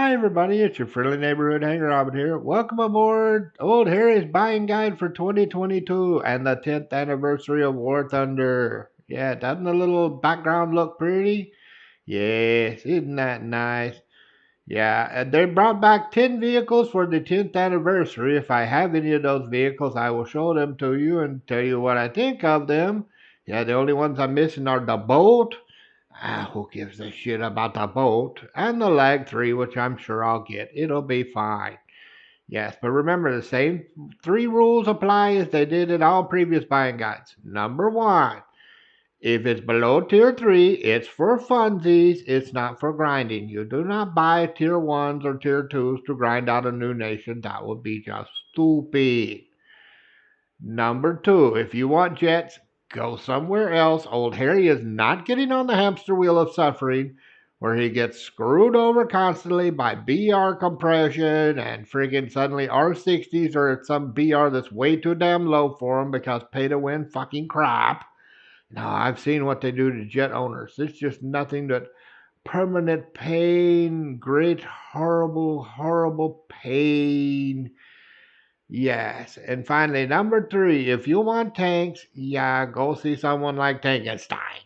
Hi, everybody. It's your friendly neighborhood hanger Robin here. Welcome aboard Old Harry's Buying Guide for 2022 and the 10th anniversary of War Thunder. Yeah, doesn't the little background look pretty? Yes, isn't that nice? Yeah, and they brought back 10 vehicles for the 10th anniversary. If I have any of those vehicles, I will show them to you and tell you what I think of them. Yeah, the only ones I'm missing are the boat. Who gives a shit about the boat? And the lag 3, which I'm sure I'll get. It'll be fine. Yes, but remember the same 3 rules apply as they did in all previous buying guides. Number 1, if it's below tier 3, it's for funsies, it's not for grinding. You do not buy tier 1s or tier 2s to grind out a new nation. That would be just stupid. Number 2, if you want jets, go somewhere else. Old Harry is not getting on the hamster wheel of suffering where he gets screwed over constantly by BR compression and friggin' suddenly R60s or some BR that's way too damn low for him because pay to win fucking crap. No, I've seen what they do to jet owners. It's just nothing but permanent pain, great, horrible, horrible pain. Yes, and finally, number 3, if you want tanks, yeah, go see someone like Tankenstein.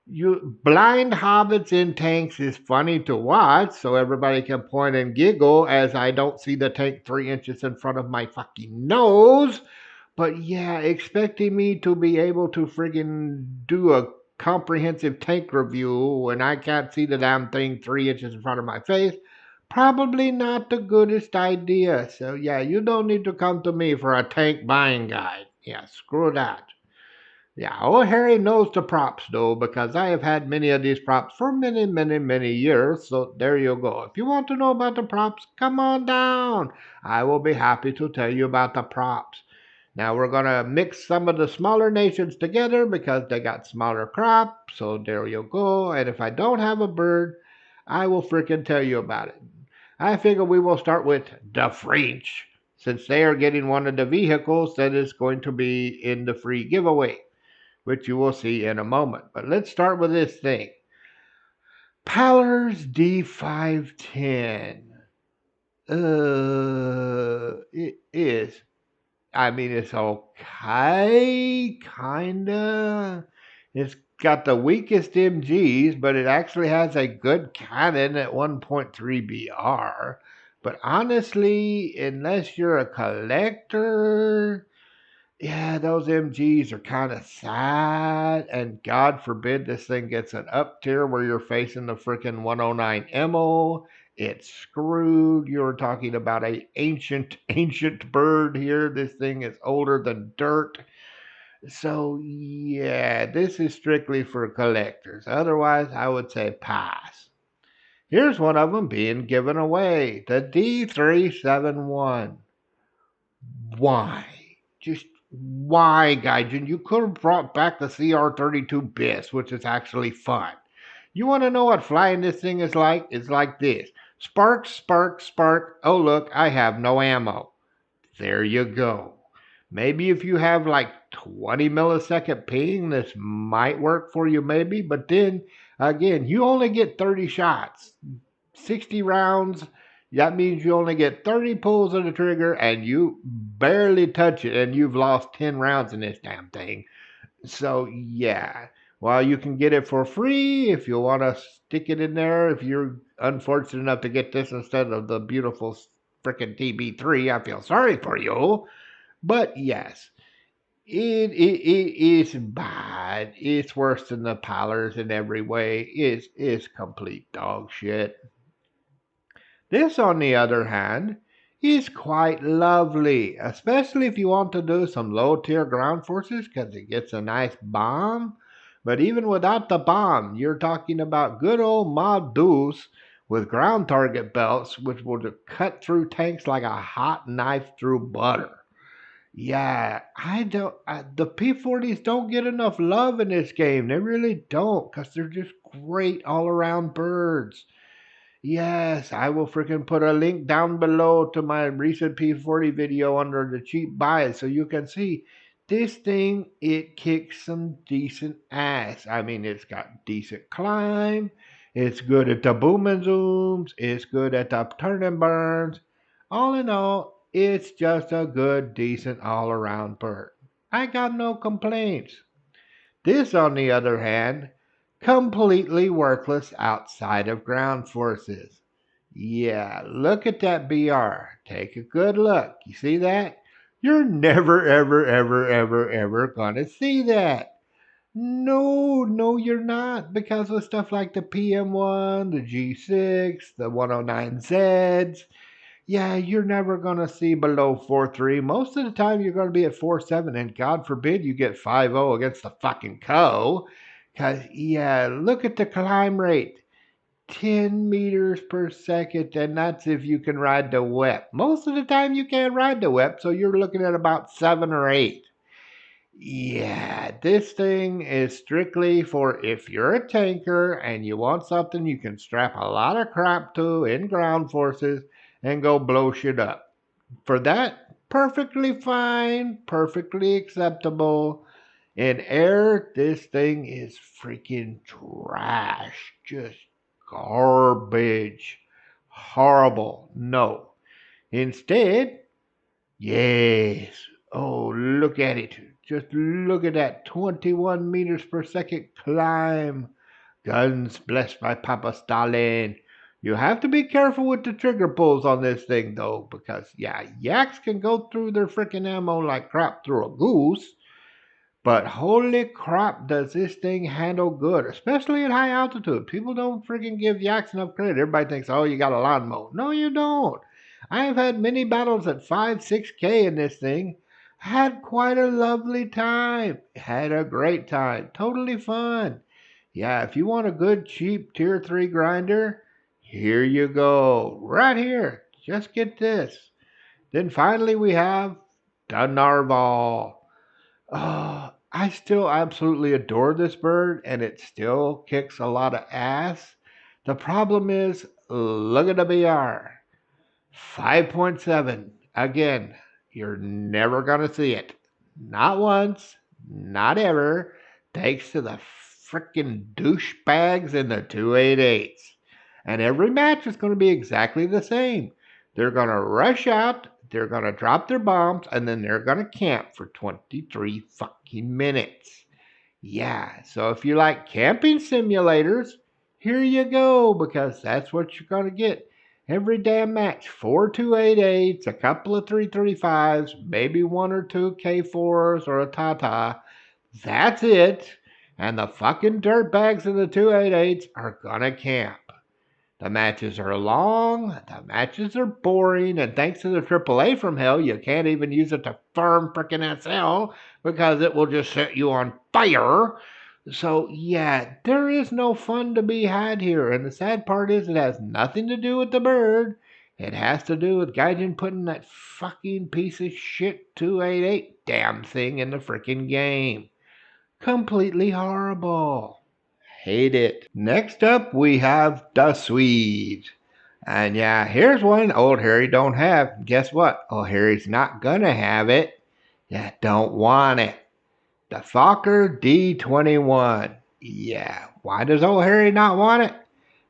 You blind hobbits in tanks is funny to watch, so everybody can point and giggle as I don't see the tank 3 inches in front of my fucking nose. But yeah, expecting me to be able to friggin' do a comprehensive tank review when I can't see the damn thing 3 inches in front of my face, probably not the goodest idea. So yeah, you don't need to come to me for a tank buying guide. Yeah, screw that. Yeah, old Harry knows the props though, because I have had many of these props for many, many, many years. So there you go. If you want to know about the props, come on down. I will be happy to tell you about the props. Now we're gonna mix some of the smaller nations together because they got smaller crops. So there you go. And if I don't have a bird, I will frickin' tell you about it. I figure we will start with the French, since they are getting one of the vehicles that is going to be in the free giveaway, which you will see in a moment. But let's start with this thing. Powers D510. It is. I mean, it's okay, kinda. It's got the weakest MGs, but it actually has a good cannon at 1.3 BR. But honestly, unless you're a collector, yeah, those MGs are kind of sad, and God forbid this thing gets an up tier where you're facing the freaking 109 MO. It's screwed. You're talking about a ancient bird here. This thing is older than dirt. So yeah, this is strictly for collectors. Otherwise, I would say pass. Here's one of them being given away, the D371. Why? Just why, Gaijin? You could have brought back the CR32 BIS, which is actually fun. You want to know what flying this thing is like? It's like this: spark, spark, spark. Oh, look, I have no ammo. There you go. Maybe if you have like 20 millisecond ping, this might work for you, maybe. But then again, you only get 30 shots. 60 rounds, that means you only get 30 pulls of the trigger and you barely touch it and you've lost 10 rounds in this damn thing. So, yeah, while you can get it for free if you want to stick it in there, if you're unfortunate enough to get this instead of the beautiful frickin' TB3, I feel sorry for you. But yes, it is bad. It's worse than the Powers in every way. It's complete dog shit. This, on the other hand, is quite lovely, especially if you want to do some low tier ground forces because it gets a nice bomb. But even without the bomb, you're talking about good old Mod Deuce with ground target belts, which will cut through tanks like a hot knife through butter. Yeah, I don't. The P40s don't get enough love in this game. They really don't, because they're just great all around birds. Yes, I will freaking put a link down below to my recent P40 video under the cheap buys so you can see this thing. It kicks some decent ass. I mean, it's got decent climb. It's good at the boom and zooms. It's good at the turn and burns. All in all, it's just a good, decent all around bird. I got no complaints. This, on the other hand, completely worthless outside of ground forces. Yeah, look at that BR. Take a good look. You see that? You're never, ever, ever, ever, ever gonna see that. No, no, you're not. Because with stuff like the PM1, the G6, the 109Zs, yeah, you're never going to see below 4.3. Most of the time, you're going to be at 4.7, and God forbid you get 5.0 against the fucking Co. Because, yeah, look at the climb rate 10 meters per second, and that's if you can ride the whip. Most of the time, you can't ride the whip, so you're looking at about 7 or 8. Yeah, this thing is strictly for if you're a tanker and you want something you can strap a lot of crap to in ground forces and go blow shit up. For that, perfectly fine, perfectly acceptable. In air, this thing is freaking trash. Just garbage. Horrible. No. Instead, yes. Oh, look at it. Just look at that 21 meters per second climb. Guns blessed by Papa Stalin. You have to be careful with the trigger pulls on this thing, though, because, yeah, yaks can go through their freaking ammo like crap through a goose. But holy crap, does this thing handle good, especially at high altitude. People don't freaking give yaks enough credit. Everybody thinks, oh, you got a lawnmower. No, you don't. I have had many battles at 5, 6K in this thing. Had quite a lovely time. Had a great time. Totally fun. Yeah, if you want a good, cheap Tier 3 grinder, here you go. Right here. Just get this. Then finally we have the Narval. Oh, I still absolutely adore this bird, and it still kicks a lot of ass. The problem is, look at the BR 5.7. Again, you're never going to see it. Not once, not ever. Thanks to the frickin' douchebags in the 288s. And every match is going to be exactly the same. They're going to rush out, they're going to drop their bombs, and then they're going to camp for 23 fucking minutes. Yeah, so if you like camping simulators, here you go, because that's what you're going to get. Every damn match, 4 288s, a couple of 335s, maybe 1 or 2 K4s or a Tata. That's it. And the fucking dirtbags in the 288s are going to camp. The matches are long, the matches are boring, and thanks to the AAA from hell, you can't even use it to farm frickin' SL because it will just set you on fire. So, yeah, there is no fun to be had here, and the sad part is it has nothing to do with the bird. It has to do with Gaijin putting that fucking piece of shit 288 damn thing in the frickin' game. Completely horrible. Hate it. Next up, we have the Swedes. And yeah, here's one old Harry don't have. Guess what? Old Harry's not gonna have it. Yeah, don't want it. The Fokker D21. Yeah, why does old Harry not want it?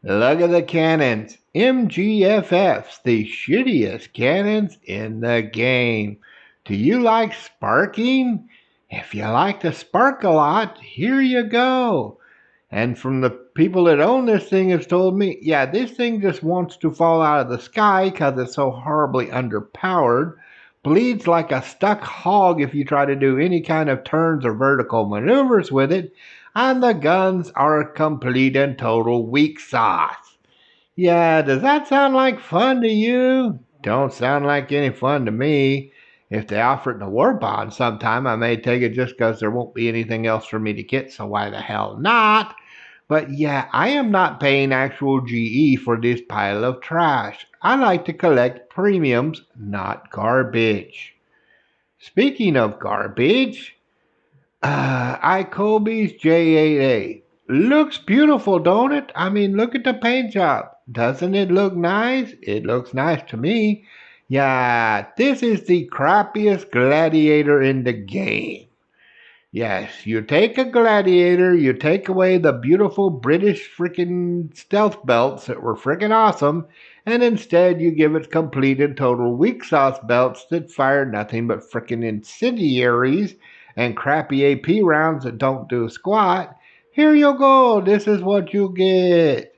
Look at the cannons. MGFFs, the shittiest cannons in the game. Do you like sparking? If you like to spark a lot, here you go. And from the people that own this thing have told me, yeah, this thing just wants to fall out of the sky because it's so horribly underpowered. Bleeds like a stuck hog if you try to do any kind of turns or vertical maneuvers with it. And the guns are complete and total weak sauce. Yeah, does that sound like fun to you? Don't sound like any fun to me. If they offer it in a war bond sometime, I may take it just because there won't be anything else for me to get, so why the hell not? But yeah, I am not paying actual GE for this pile of trash. I like to collect premiums, not garbage. Speaking of garbage, Icobe's J8A. Looks beautiful, don't it? I mean, look at the paint job. Doesn't it look nice? It looks nice to me. Yeah, this is the crappiest gladiator in the game. Yes, you take a gladiator, you take away the beautiful British freaking stealth belts that were freaking awesome, and instead you give it complete and total weak sauce belts that fire nothing but freaking incendiaries and crappy AP rounds that don't do squat. Here you go, this is what you get.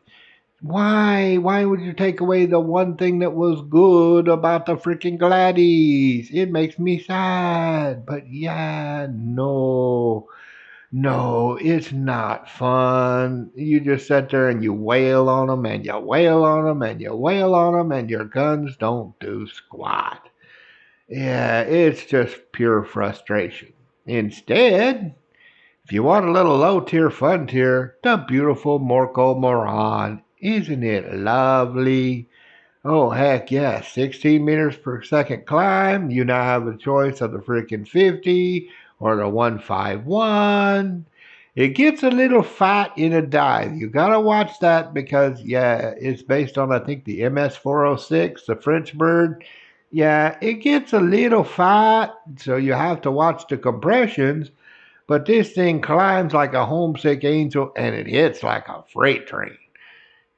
Why? Why would you take away the one thing that was good about the freaking Gladys? It makes me sad. But yeah, no. No, it's not fun. You just sit there and you wail on them and you wail on them and you wail on them and your guns don't do squat. Yeah, it's just pure frustration. Instead, if you want a little low tier fun tier, the beautiful Morco Moran. Isn't it lovely? Oh, heck yeah. 16 meters per second climb. You now have a choice of the freaking 50 or the 151. It gets a little fat in a dive. You gotta watch that because, yeah, it's based on, I think, the MS 406, the French bird. Yeah, it gets a little fat, so you have to watch the compressions. But this thing climbs like a homesick angel and it hits like a freight train.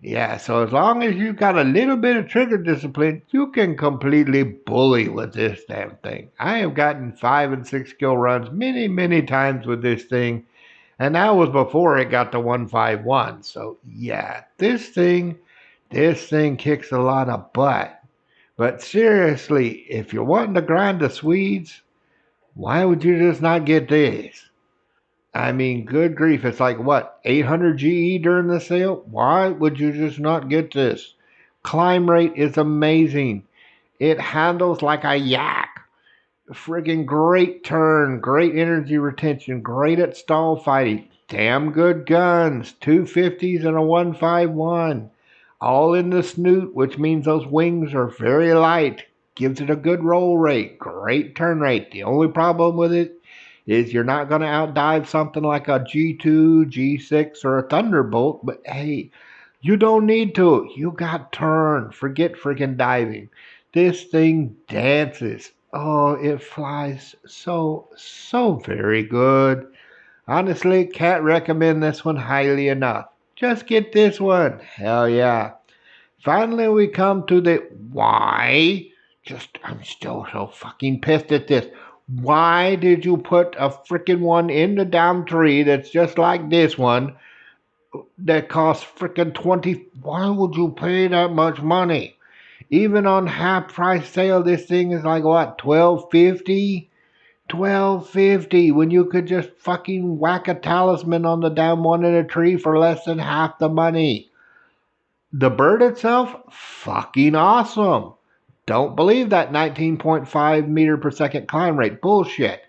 Yeah, so as long as you got a little bit of trigger discipline, you can completely bully with this damn thing. I have gotten 5 and 6 kill runs many, many times with this thing, and that was before it got to 151. So yeah, this thing kicks a lot of butt. But seriously, if you're wanting to grind the Swedes, why would you just not get this? I mean, good grief, it's like what, 800 GE during the sale? Why would you just not get this? Climb rate is amazing. It handles like a yak. Friggin' great turn, great energy retention, great at stall fighting. Damn good guns, 250s and a 151. All in the snoot, which means those wings are very light. Gives it a good roll rate, great turn rate. The only problem with it is you're not going to outdive something like a G2, G6, or a Thunderbolt, but hey, you don't need to. You got turn. Forget freaking diving. This thing dances. Oh, it flies so very good. Honestly, can't recommend this one highly enough. Just get this one. Hell yeah. Finally, we come to the why. I'm still so fucking pissed at this. Why did you put a freaking one in the damn tree that's just like this one that costs freaking 20? Why would you pay that much money? Even on half price sale, this thing is like what, 12.50? 12.50 when you could just fucking whack a talisman on the damn one in a tree for less than half the money. The bird itself, fucking awesome. Don't believe that 19.5 meter per second climb rate. Bullshit.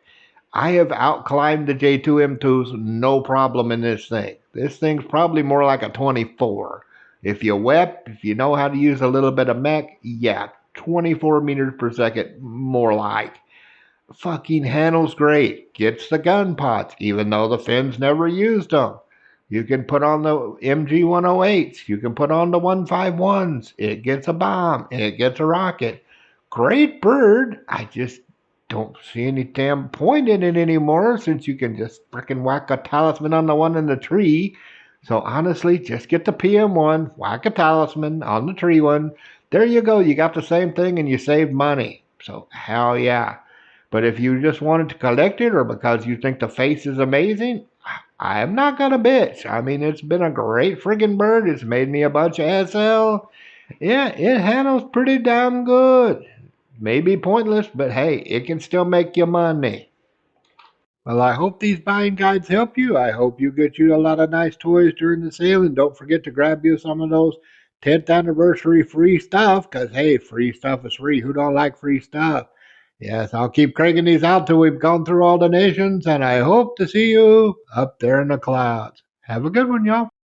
I have outclimbed the J2M2s no problem in this thing. This thing's probably more like a 24. If you whip, if you know how to use a little bit of mech, yeah, 24 meters per second, more like. Fucking handles great. Gets the gun pots, even though the Finns never used them. You can put on the MG 108s. You can put on the 151s. It gets a bomb. It gets a rocket. Great bird. I just don't see any damn point in it anymore since you can just frickin' whack a talisman on the one in the tree. So honestly, just get the PM1, whack a talisman on the tree one. There you go. You got the same thing and you save money. So hell yeah. But if you just wanted to collect it or because you think the face is amazing, I'm not gonna bitch. I mean, it's been a great friggin' bird. It's made me a bunch of SL. Yeah, it handles pretty damn good. Maybe pointless, but hey, it can still make you money. Well, I hope these buying guides help you. I hope you get you a lot of nice toys during the sale, and don't forget to grab you some of those 10th anniversary free stuff, because hey, free stuff is free. Who don't like free stuff? Yes, I'll keep cranking these out till we've gone through all the nations, and I hope to see you up there in the clouds. Have a good one, y'all.